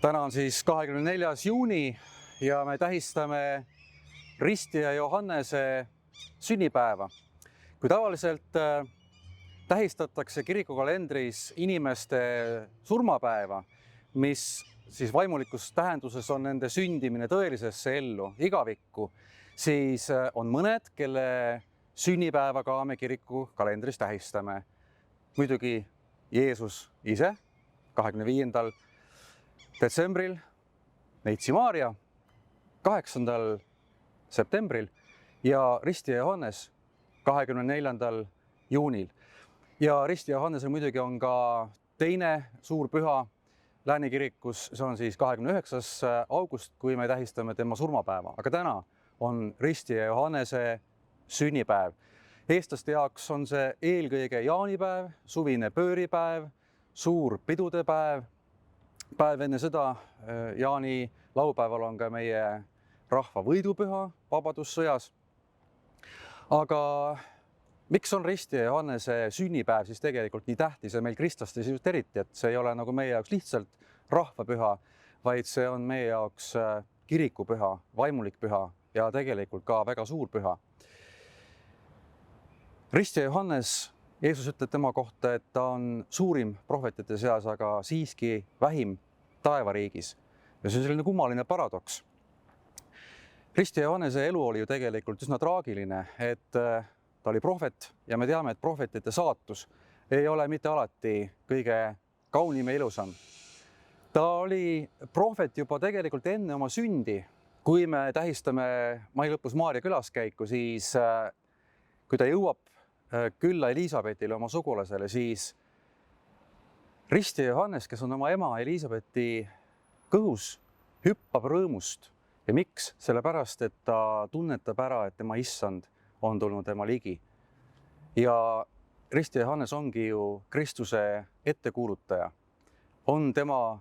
Täna on siis 24. juuni ja me tähistame ristija Johannese sünnipäeva. Kui tavaliselt tähistatakse kirikukalendris inimeste surmapäeva, mis siis vaimulikus tähenduses on nende sündimine tõelisesse ellu, igavikku, siis on mõned, kelle sünnipäeva ka me kirikukalendris tähistame. Muidugi Jeesus ise 25. detsembril, Neitsi Maarja 8. septembril ja ristija Johannes 24. juunil. Ja ristija Johannesel muidugi on ka teine suur püha Lääne kirikus, see on siis 29. august, kui me tähistame tema surmapäeva, aga täna on ristija Johannese sünnipäev. Eestlaste jaoks on see eelkõige jaanipäev, suvine pööripäev, suur pidudepäev. Päev enne seda, jaani laupäeval, on ka meie rahva võidupüha vabadussõjas. Aga miks on ristija Johannese sünnipäev siis tegelikult nii tähtis ja meil kristlastes just eriti, et see ei ole nagu meie jaoks lihtsalt rahvapüha, vaid see on meie jaoks kirikupüha, vaimulik püha ja tegelikult ka väga suur püha. Ristija Johannes, Jeesus ütleb tema kohta, et ta on suurim prohvetite seas, aga siiski vähim taevariigis. Ja see on selline kummaline paradoks. Ristija Johannese elu oli ju tegelikult üsna traagiline, et ta oli prohvet ja me teame, et prohvetite saatus ei ole mitte alati kõige kaunim ja ilusam. Ta oli prohvet juba tegelikult enne oma sündi. Kui me tähistame mai lõpus Maarja külaskäiku, siis kui ta jõuab külla Elisabetile, oma sugulasele, siis ristija Johannes, kes on oma ema Elisabethi kõhus, hüppab rõõmust. Ja miks? Sellepärast, et ta tunnetab ära, et tema issand on tulnud tema ligi. Ja ristija Johannes ongi ju Kristuse ettekuulutaja. On tema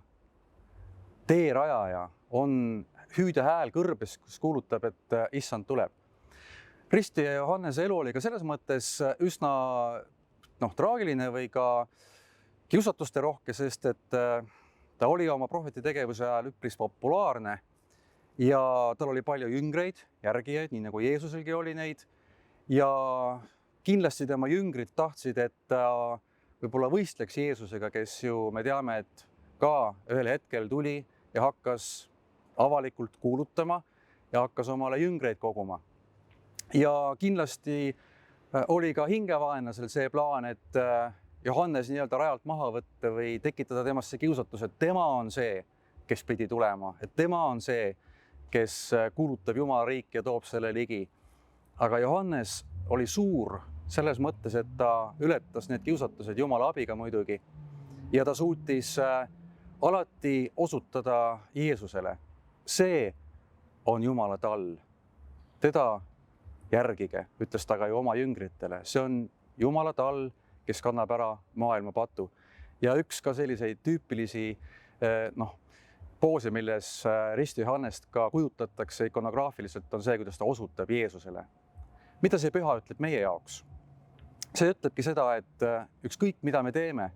teerajaja, on hüüde hääl kõrbes, kus kuulutab, et issand tuleb. Ristija Johannese elu oli ka selles mõttes üsna traagiline või ka kiusatuste rohke, sest et ta oli oma prohveti tegevuse ajal üpris populaarne ja tal oli palju jüngreid, järgijaid, nii nagu Jeesuselgi oli neid. Ja kindlasti tema jüngrid tahtsid, et ta võib-olla võistleks Jeesusega, kes ju me teame, et ka ühel hetkel tuli ja hakkas avalikult kuulutama ja hakkas omale jüngreid koguma. Ja kindlasti oli ka hingevaenlasel see plaan, et Johannes nii-öelda rajalt maha võtta või tekitada temasse kiusatus, et tema on see, kes pidi tulema, et tema on see, kes kuulutab Jumala riiki ja toob selle ligi. Aga Johannes oli suur selles mõttes, et ta ületas need kiusatused Jumala abiga muidugi ja ta suutis alati osutada Jeesusele. See on Jumala tall. Teda järgige, ütles ta ka ju oma jüngritele. See on Jumala tall, kes kannab ära maailma patu. Ja üks ka selliseid tüüpilisi poose, milles ristija Johannest ka kujutatakse ikonograafiliselt, on see, kuidas ta osutab Jeesusele. Mida see püha ütleb meie jaoks? See ütlebki seda, et ükskõik, mida me teeme,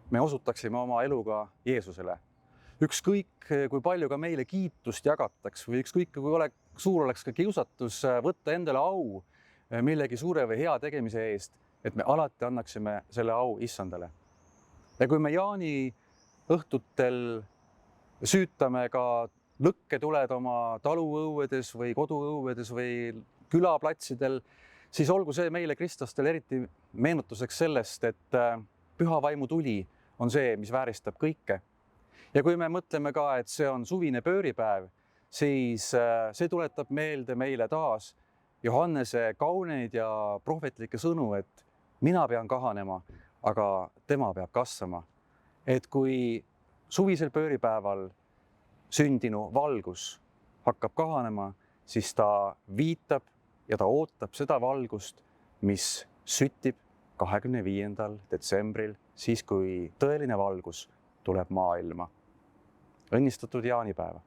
me osutaksime oma eluga Jeesusele. Ükskõik, kui palju ka meile kiitust jagataks või ükskõik, kui suur oleks ka kiusatus võtta endale au millegi suure või hea tegemise eest, et me alati annaksime selle au issandale. Ja kui me jaani õhtutel süütame ka lõkketuled oma taluõuedes või koduõuedes või külaplatsidel, siis olgu see meile kristlastel eriti meenutuseks sellest, et püha vaimu tuli on see, mis vääristab kõike. Ja kui me mõtleme ka, et see on suvine pööripäev, siis see tuletab meelde meile taas Johannese kauneid ja prohvetlikke sõnu, et mina pean kahanema, aga tema peab kasvama. Et kui suvisel pööripäeval sündinu valgus hakkab kahanema, siis ta viitab ja ta ootab seda valgust, mis süttib 25. detsembril, siis kui tõeline valgus tuleb maailma. Õnnistatud jaanipäeva!